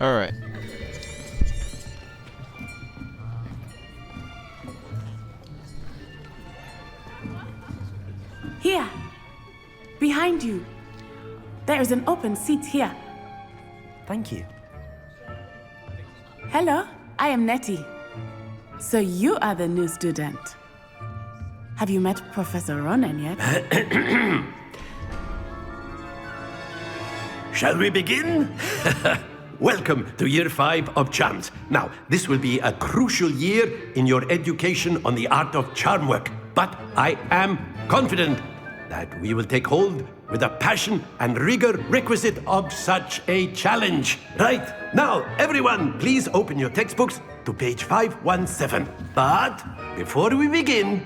Alright. Here. Behind you. There is an open seat here. Thank you. Hello, I am Nettie. So you are the new student. Have you met Professor Ronan yet? Shall we begin? Welcome to Year 5 of Charms. Now, this will be a crucial year in your education on the art of charm work. But I am confident that we will take hold with the passion and rigor requisite of such a challenge. Right, now, everyone, please open your textbooks to page 517. But before we begin,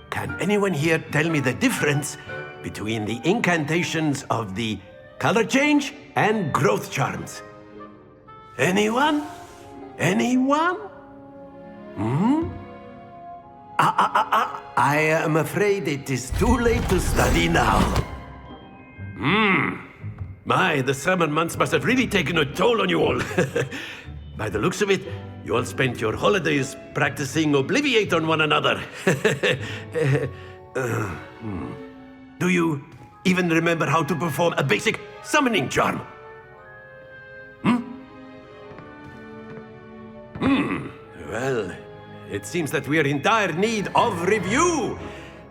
can anyone here tell me the difference between the incantations of the color change and growth charms? Anyone? Anyone? I am afraid it is too late to study now. My, the summer months must have really taken a toll on you all. By the looks of it, you all spent your holidays practicing Obliviate on one another. Do you even remember how to perform a basic summoning charm? Well, it seems that we are in dire need of review.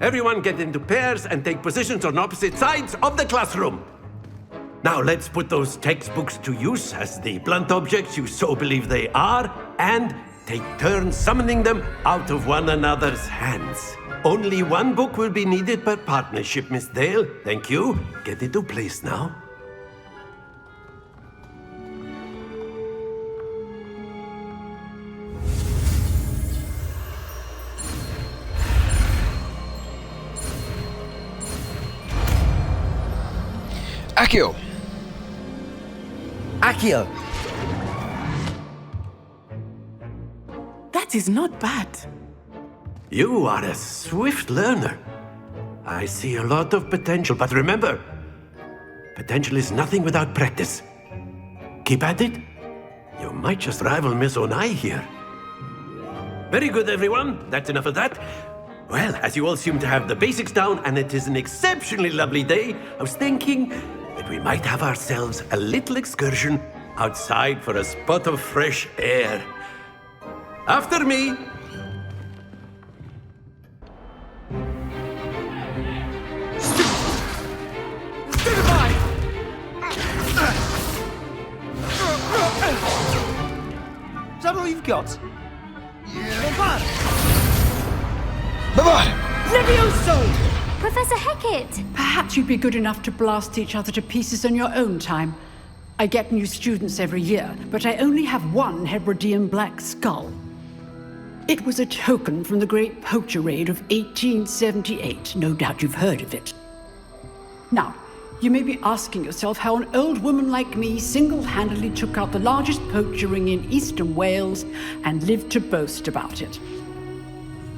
Everyone get into pairs and take positions on opposite sides of the classroom. Now let's put those textbooks to use as the blunt objects you so believe they are, and take turns summoning them out of one another's hands. Only one book will be needed per partnership, Miss Dale. Thank you. Get into place now. Accio! Accio! That is not bad. You are a swift learner. I see a lot of potential, but remember, potential is nothing without practice. Keep at it. You might just rival Miss Onai here. Very good, everyone. That's enough of that. Well, as you all seem to have the basics down, and it is an exceptionally lovely day, I was thinking that we might have ourselves a little excursion outside for a spot of fresh air. After me. Stupefy! Is that all you've got? Yeah. Bye-bye! Levioso! Professor Hecat! Perhaps you'd be good enough to blast each other to pieces on your own time. I get new students every year, but I only have one Hebridean black skull. It was a token from the Great Poacher Raid of 1878. No doubt you've heard of it. Now, you may be asking yourself how an old woman like me single-handedly took out the largest poacher ring in eastern Wales and lived to boast about it.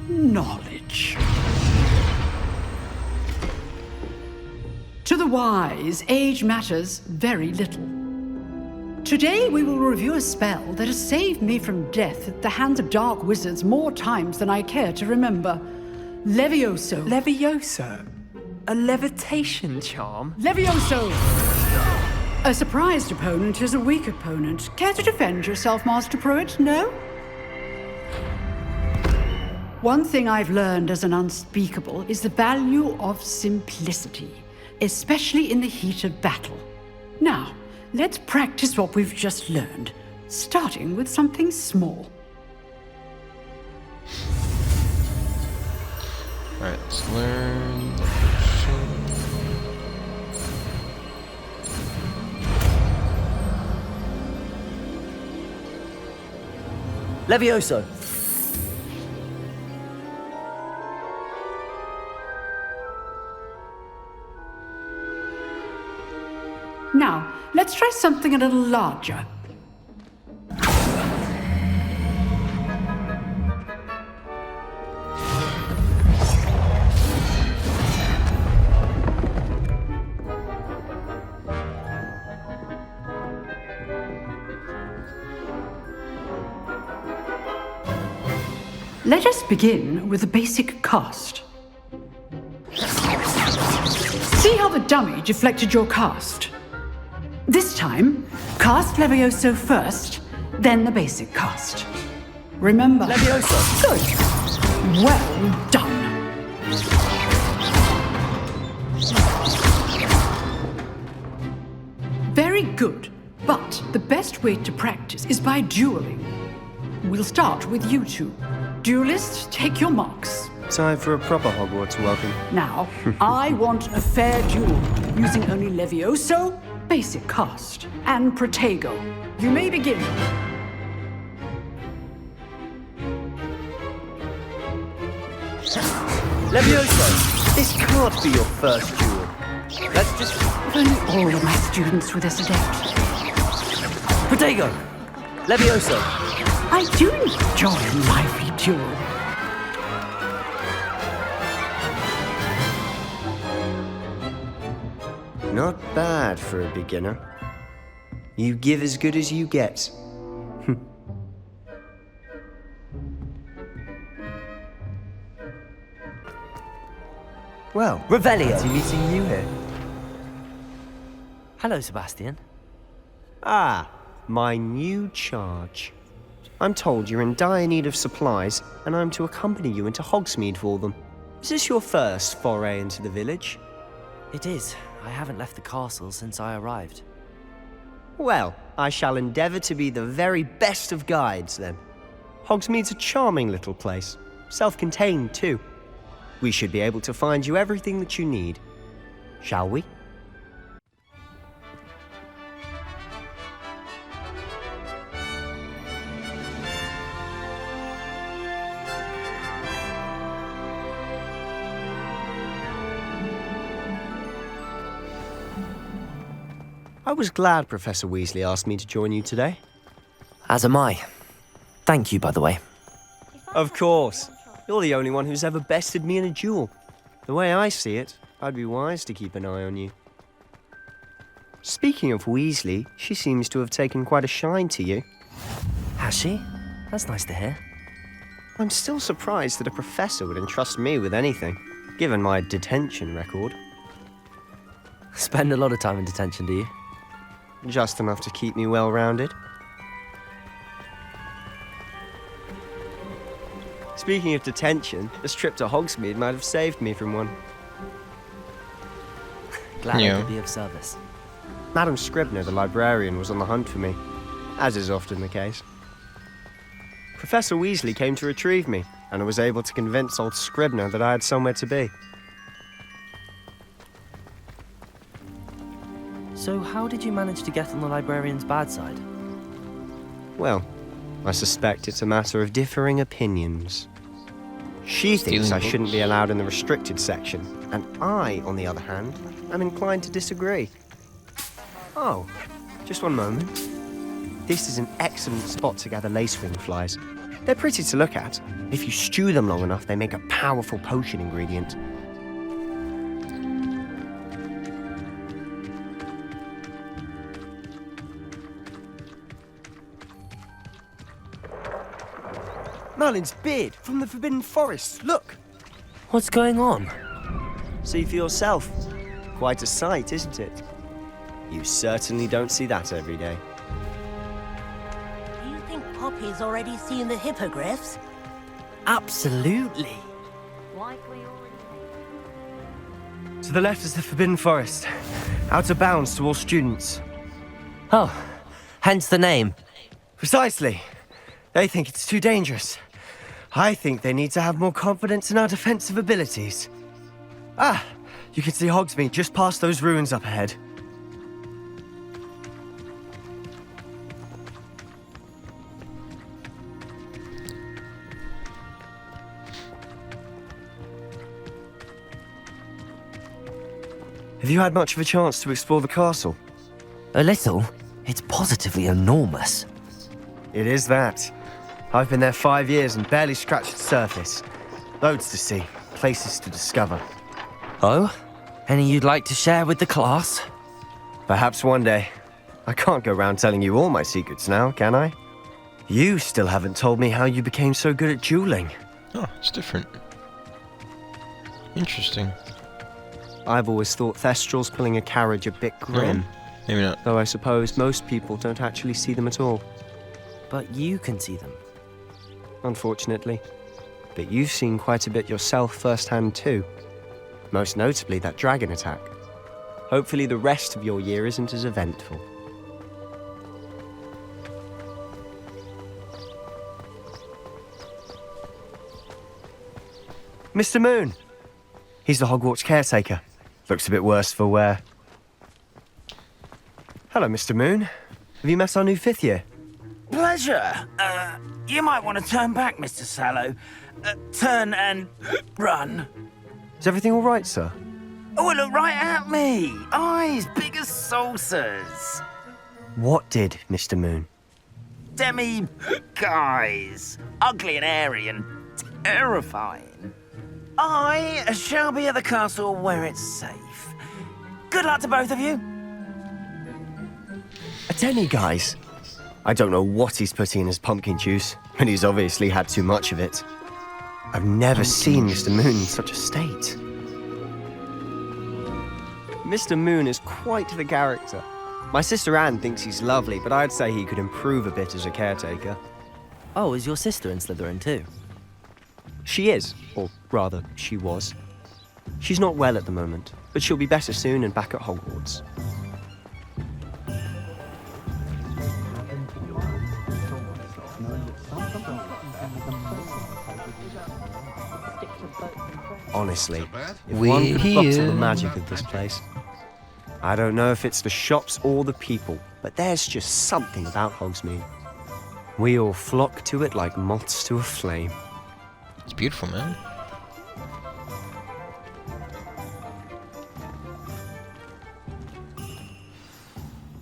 Knowledge. To the wise, age matters very little. Today we will review a spell that has saved me from death at the hands of dark wizards more times than I care to remember. Levioso. Levioso? A levitation charm? Levioso! A surprised opponent is a weak opponent. Care to defend yourself, Master Pruitt? No? One thing I've learned as an unspeakable is the value of simplicity, especially in the heat of battle. Now, let's practice what we've just learned, starting with something small. Alright, let's learn. Levioso! Now, let's try something a little larger. Let us begin with the basic cast. See how the dummy deflected your cast? This time, cast Levioso first, then the basic cast. Remember... Levioso! Good. Well done. Very good. But the best way to practice is by dueling. We'll start with you two. Duelists, take your marks. Time for a proper Hogwarts welcome. Now, I want a fair duel, using only Levioso, basic cast, and Protego. You may begin. Levioso, this can't be your first duel. Let's just... If only all of my students were this adept. Protego! Levioso! I do enjoy a lively duel. Not bad for a beginner. You give as good as you get. Well, Revelio! fancy meeting you here. Hello, Sebastian. Ah, my new charge. I'm told you're in dire need of supplies, and I'm to accompany you into Hogsmeade for them. Is this your first foray into the village? It is. I haven't left the castle since I arrived. Well, I shall endeavour to be the very best of guides, then. Hogsmeade's a charming little place. Self-contained, too. We should be able to find you everything that you need. Shall we? I was glad Professor Weasley asked me to join you today. As am I. Thank you, by the way. Of course. You're the only one who's ever bested me in a duel. The way I see it, I'd be wise to keep an eye on you. Speaking of Weasley, she seems to have taken quite a shine to you. Has she? That's nice to hear. I'm still surprised that a professor would entrust me with anything, given my detention record. Spend a lot of time in detention, do you? Just enough to keep me well-rounded. Speaking of detention, this trip to Hogsmeade might have saved me from one. Glad I Yeah. could be of service. Madam Scribner, the librarian, was on the hunt for me, as is often the case. Professor Weasley came to retrieve me, and I was able to convince old Scribner that I had somewhere to be. So how did you manage to get on the librarian's bad side? Well, I suspect it's a matter of differing opinions. She thinks Stealing I books. shouldn't be allowed in the restricted section, and I, on the other hand, am inclined to disagree. Oh, just one moment. This is an excellent spot to gather lacewing flies. They're pretty to look at. If you stew them long enough, they make a powerful potion ingredient. Merlin's beard from the Forbidden Forest. Look! What's going on? See for yourself. Quite a sight, isn't it? You certainly don't see that every day. Do you think Poppy's already seen the hippogriffs? Absolutely. To the left is the Forbidden Forest. Out of bounds to all students. Oh, hence the name. Precisely. They think it's too dangerous. I think they need to have more confidence in our defensive abilities. Ah, you can see Hogsmeade just past those ruins up ahead. Have you had much of a chance to explore the castle? A little. It's positively enormous. It is that. I've been there 5 years and barely scratched the surface. Loads to see, places to discover. Oh? Any you'd like to share with the class? Perhaps one day. I can't go round telling you all my secrets now, can I? You still haven't told me how you became so good at dueling. Oh, it's different. Interesting. I've always thought Thestrals pulling a carriage a bit grim. Maybe not. Though I suppose most people don't actually see them at all. But you can see them. Unfortunately. But you've seen quite a bit yourself firsthand too. Most notably that dragon attack. Hopefully the rest of your year isn't as eventful. Mr. Moon! He's the Hogwarts caretaker. Looks a bit worse for wear. Hello, Mr. Moon. Have you met our new 5th year? Pleasure. You might want to turn back, Mr. Sallow. Turn and run. Is everything all right, sir? Oh, look right at me. Eyes big as saucers. What did, Mr. Moon? Guys. Ugly and airy and terrifying. I shall be at the castle where it's safe. Good luck to both of you. A Denny, guys. I don't know what he's putting in his pumpkin juice, but he's obviously had too much of it. I've never seen Mr. Moon in such a state. Mr. Moon is quite the character. My sister Anne thinks he's lovely, but I'd say he could improve a bit as a caretaker. Oh, is your sister in Slytherin too? She is, or rather, she was. She's not well at the moment, but she'll be better soon and back at Hogwarts. Honestly, if one could bottle the magic of this place. I don't know if it's the shops or the people, but there's just something about Hogsmeade. We all flock to it like moths to a flame. It's beautiful, man.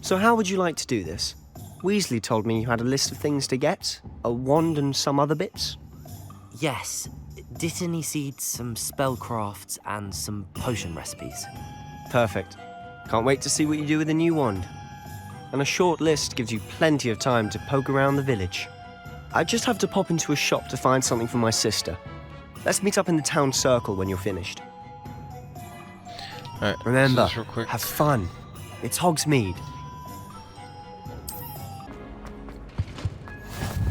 So how would you like to do this? Weasley told me you had a list of things to get, a wand and some other bits. Yes. Dittany seeds, some spellcrafts, and some potion recipes. Perfect. Can't wait to see what you do with the new wand. And a short list gives you plenty of time to poke around the village. I just have to pop into a shop to find something for my sister. Let's meet up in the town circle when you're finished. Alright, Remember, real quick. have fun. It's Hogsmeade.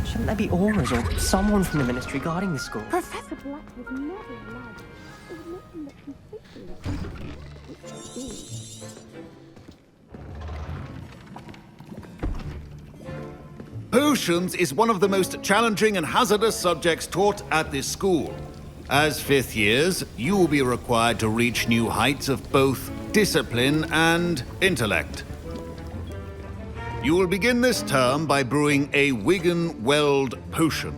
Shouldn't there be auras or someone from the ministry guarding the school? Professor Black would never allow it. It was nothing that completely Potions is one of the most challenging and hazardous subjects taught at this school. As 5th years, you will be required to reach new heights of both discipline and intellect. You will begin this term by brewing a Wigan-Weld potion.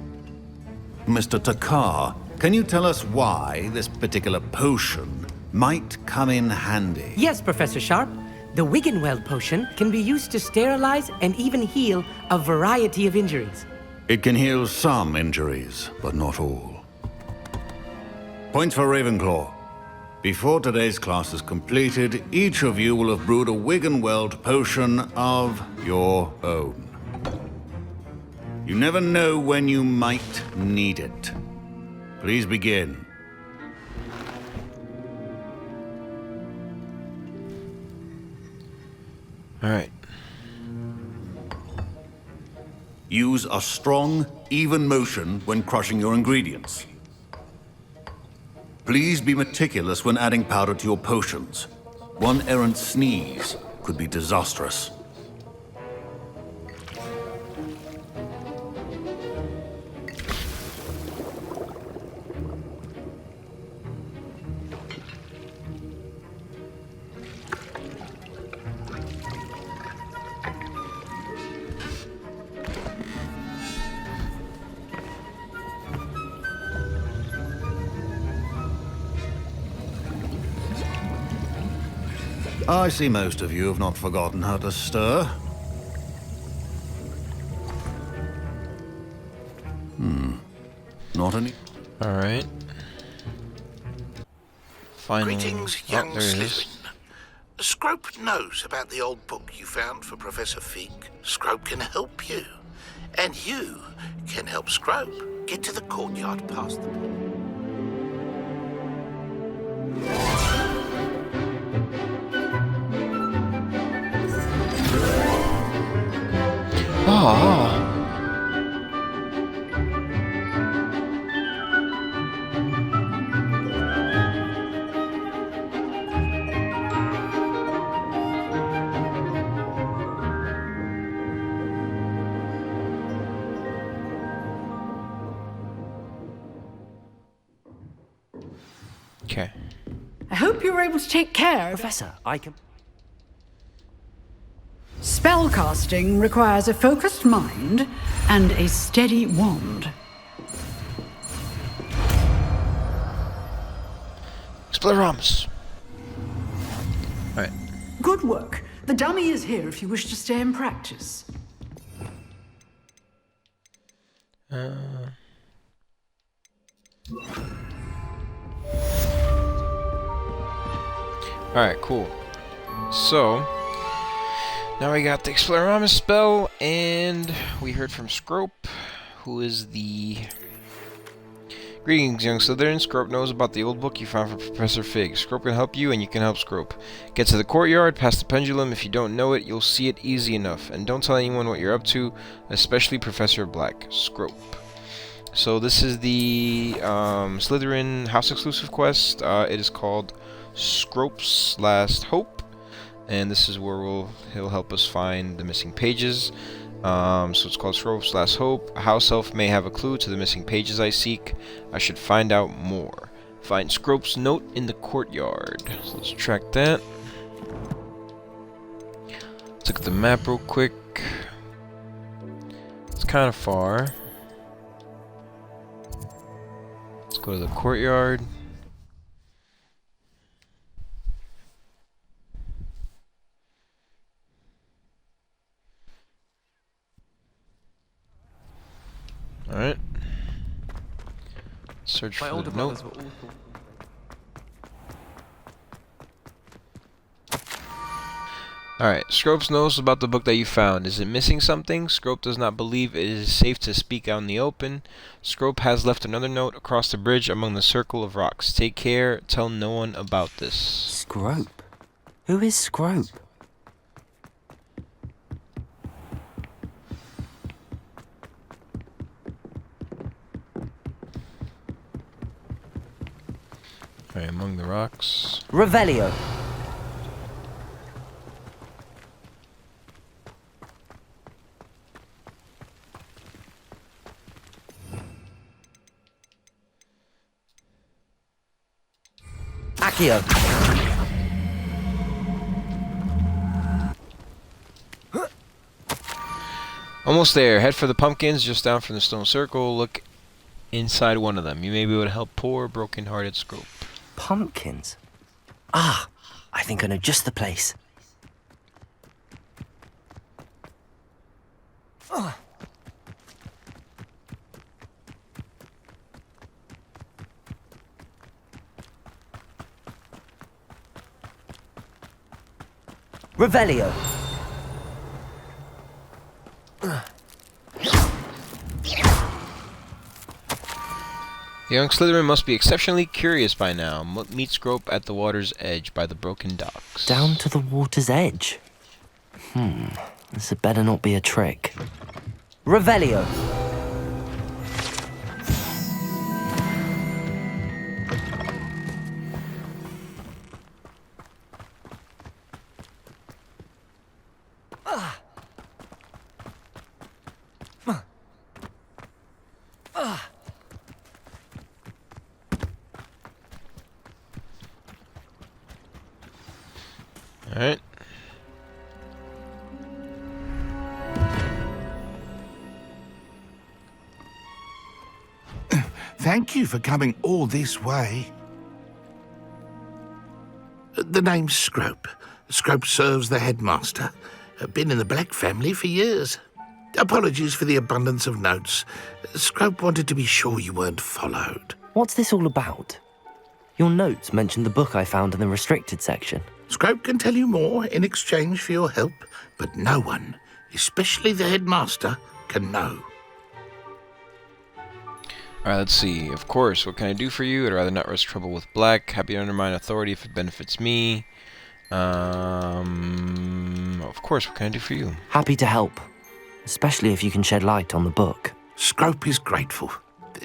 Mr. Takar, can you tell us why this particular potion might come in handy? Yes, Professor Sharp. The Wigan-Weld potion can be used to sterilize and even heal a variety of injuries. It can heal some injuries, but not all. Points for Ravenclaw. Before today's class is completed, each of you will have brewed a Wigan-Weld potion of your own. You never know when you might need it. Please begin. Alright. Use a strong, even motion when crushing your ingredients. Please be meticulous when adding powder to your potions. One errant sneeze could be disastrous. I see most of you have not forgotten how to stir. Not any. Alright. Finally. Greetings, young there it is. Slytherin. Scrope knows about the old book you found for Professor Fig. Scrope can help you. And you can help Scrope get to the courtyard past the pool. Oh. Okay. I hope you were able to take care of... Professor, I can... Spellcasting requires a focused mind and a steady wand. Exploramus. Alright. Good work. The dummy is here if you wish to stay and practice. Alright, cool. So, now we got the Exploramus spell, and we heard from Scrope, who is the... Greetings, young Slytherin. Scrope knows about the old book you found for Professor Fig. Scrope can help you, and you can help Scrope. Get to the courtyard, past the pendulum. If you don't know it, you'll see it easy enough. And don't tell anyone what you're up to, especially Professor Black. Scrope. So this is the Slytherin House Exclusive quest. It is called Scrope's Last Hope, and this is where he'll help us find the missing pages. So it's called Scrope's Last Hope. A house elf may have a clue to the missing pages I seek. I should find out more. Find Scrope's note in the courtyard. So let's track that. Let's look at the map real quick. It's kind of far. Let's go to the courtyard. Alright. Search for the note. Alright, Scrope knows about the book that you found. Is it missing something? Scrope does not believe it is safe to speak out in the open. Scrope has left another note across the bridge among the circle of rocks. Take care, tell no one about this. Scrope? Who is Scrope? Alright, among the rocks. Revelio. Accio. Almost there. Head for the pumpkins just down from the stone circle. Look inside one of them. You may be able to help poor, broken-hearted Scrope. Pumpkins? Ah, I think I know just the place. Revelio. The young Slytherin must be exceptionally curious by now. Meet Scrope at the water's edge by the broken docks. Down to the water's edge? This had better not be a trick. Revelio. Alright. Thank you for coming all this way. The name's Scrope. Scrope serves the headmaster. Been in the Black family for years. Apologies for the abundance of notes. Scrope wanted to be sure you weren't followed. What's this all about? Your notes mentioned the book I found in the restricted section. Scrope can tell you more in exchange for your help, but no one, especially the headmaster, can know. Alright, let's see. Of course, what can I do for you? I'd rather not risk trouble with black. Happy to undermine authority if it benefits me. Of course, what can I do for you? Happy to help, especially if you can shed light on the book. Scrope is grateful.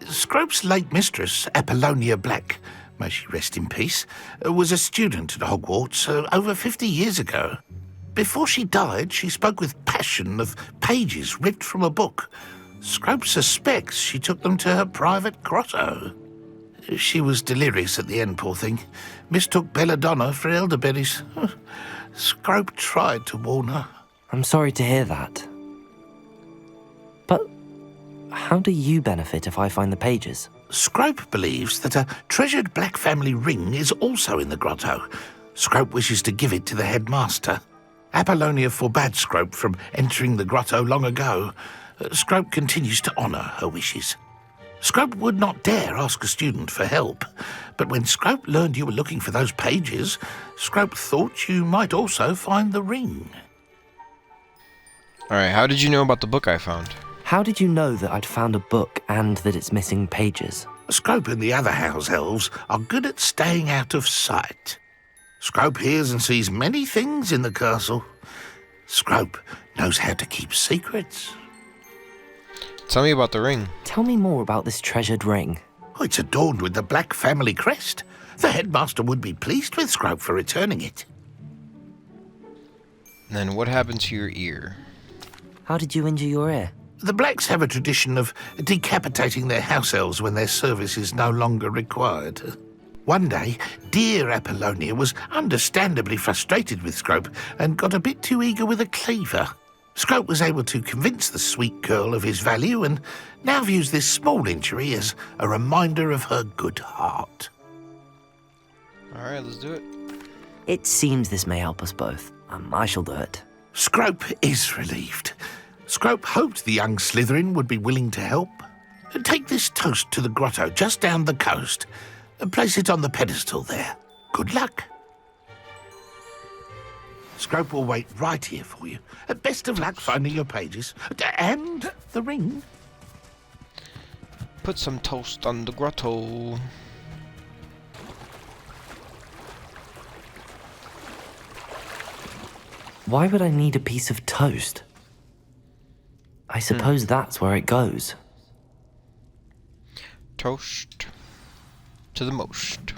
Scrope's late mistress, Apollonia Black, may she rest in peace, was a student at Hogwarts over 50 years ago. Before she died, she spoke with passion of pages ripped from a book. Scrope suspects she took them to her private grotto. She was delirious at the end, poor thing. Mistook belladonna for elderberries. Scrope tried to warn her. I'm sorry to hear that. But how do you benefit if I find the pages? Scrope believes that a treasured black family ring is also in the grotto. Scrope wishes to give it to the headmaster. Apollonia forbade Scrope from entering the grotto long ago. Scrope continues to honour her wishes. Scrope would not dare ask a student for help, but when Scrope learned you were looking for those pages, Scrope thought you might also find the ring. Alright, how did you know about the book I found? How did you know that I'd found a book and that it's missing pages? Scrope and the other house elves are good at staying out of sight. Scrope hears and sees many things in the castle. Scrope knows how to keep secrets. Tell me about the ring. Tell me more about this treasured ring. Oh, it's adorned with the black family crest. The headmaster would be pleased with Scrope for returning it. Then what happened to your ear? How did you injure your ear? The Blacks have a tradition of decapitating their house elves when their service is no longer required. One day, dear Apollonia was understandably frustrated with Scrope and got a bit too eager with a cleaver. Scrope was able to convince the sweet girl of his value and now views this small injury as a reminder of her good heart. Alright, let's do it. It seems this may help us both. I shall do it. Scrope is relieved. Scrope hoped the young Slytherin would be willing to help. Take this toast to the grotto just down the coast and place it on the pedestal there. Good luck. Scrope will wait right here for you. Best of luck finding your pages. And the ring. Put some toast on the grotto. Why would I need a piece of toast? I suppose that's where it goes. Toast to the most.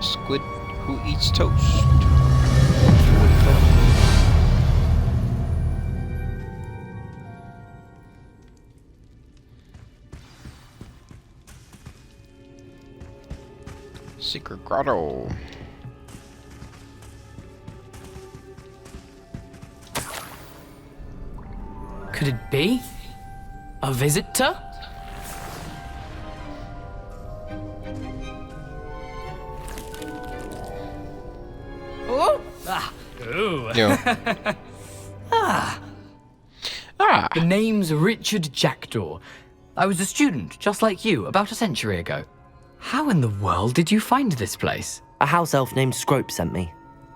Squid who eats toast. Secret grotto. Could it be? A visitor? Oh! Ah! Ooh. The name's Richard Jackdaw. I was a student, just like you, about a century ago. How in the world did you find this place? A house elf named Scrope sent me.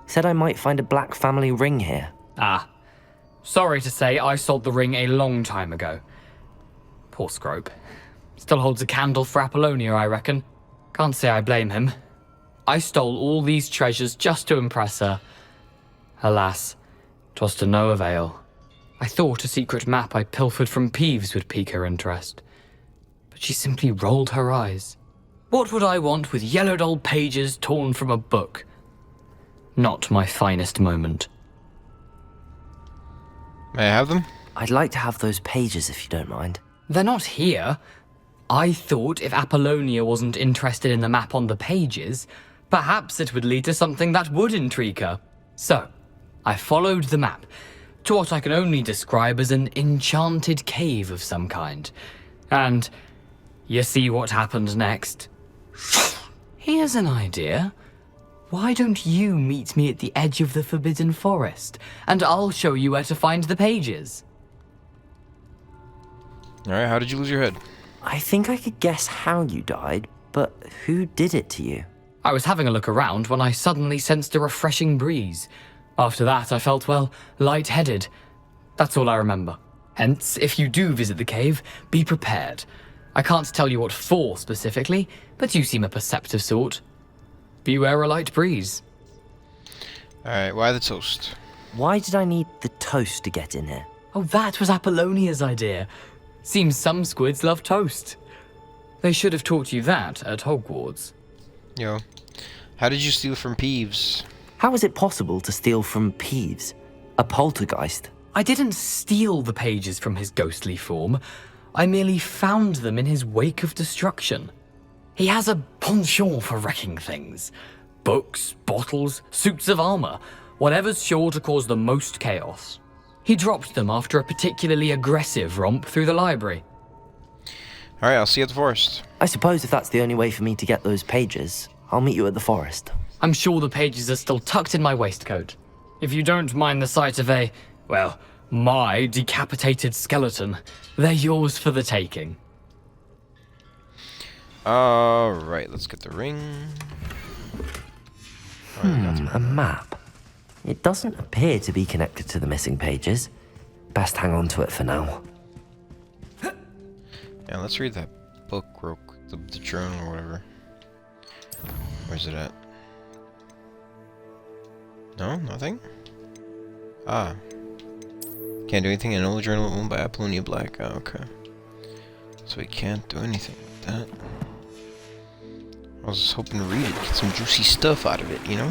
Said I might find a black family ring here. Ah. Sorry to say, I sold the ring a long time ago. Poor Scrope. Still holds a candle for Apollonia, I reckon. Can't say I blame him. I stole all these treasures just to impress her. Alas, 'twas to no avail. I thought a secret map I pilfered from Peeves would pique her interest. But she simply rolled her eyes. What would I want with yellowed old pages torn from a book? Not my finest moment. May I have them? I'd like to have those pages if you don't mind. They're not here. I thought if Apollonia wasn't interested in the map on the pages, perhaps it would lead to something that would intrigue her. So, I followed the map to what I can only describe as an enchanted cave of some kind. And you see what happened next? Here's an idea. Why don't you meet me at the edge of the Forbidden Forest, and I'll show you where to find the pages? Alright, how did you lose your head? I think I could guess how you died, but who did it to you? I was having a look around when I suddenly sensed a refreshing breeze. After that, I felt, well, lightheaded. That's all I remember. Hence, if you do visit the cave, be prepared. I can't tell you what for specifically, but you seem a perceptive sort. Beware a light breeze. Alright, why the toast? Why did I need the toast to get in here? Oh, that was Apollonia's idea. Seems some squids love toast. They should have taught you that at Hogwarts. Yo, how did you steal from Peeves? How is it possible to steal from Peeves, a poltergeist? I didn't steal the pages from his ghostly form. I merely found them in his wake of destruction. He has a penchant for wrecking things. Books, bottles, suits of armor, whatever's sure to cause the most chaos. He dropped them after a particularly aggressive romp through the library. Alright, I'll see you at the forest. I suppose if that's the only way for me to get those pages, I'll meet you at the forest. I'm sure the pages are still tucked in my waistcoat. If you don't mind the sight of a, well, my decapitated skeleton, they're yours for the taking. Alright, let's get the ring. A map. It doesn't appear to be connected to the missing pages. Best hang on to it for now. Yeah, let's read that book real quick, the journal or whatever. Where's it at? No, nothing? Ah. Can't do anything in an old journal owned by Apollonia Black. Oh, okay. So we can't do anything with that. I was hoping to read it, get some juicy stuff out of it, you know?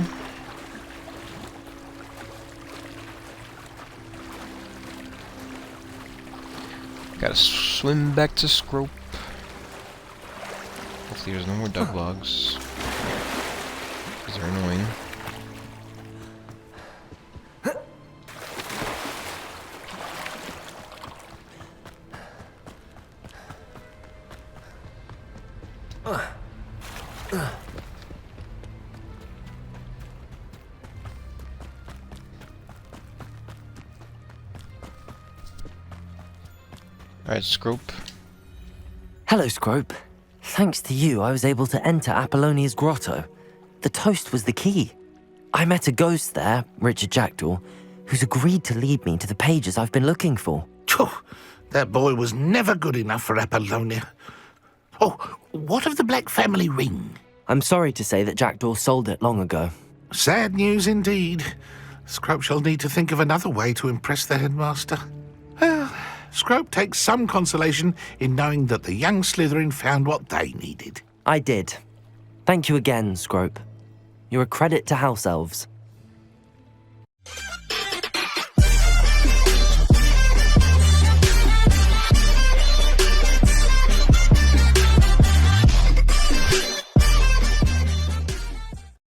Gotta swim back to Scrope. Hopefully there's no more Duglogs. Because they're annoying. Alright, Scrope. Hello, Scrope. Thanks to you, I was able to enter Apollonia's grotto. The toast was the key. I met a ghost there, Richard Jackdaw, who's agreed to lead me to the pages I've been looking for. That boy was never good enough for Apollonia. Oh, what of the Black family ring? I'm sorry to say that Jackdaw sold it long ago. Sad news indeed. Scrope shall need to think of another way to impress the headmaster. Well, Scrope takes some consolation in knowing that the young Slytherin found what they needed. I did. Thank you again, Scrope. You're a credit to House Elves.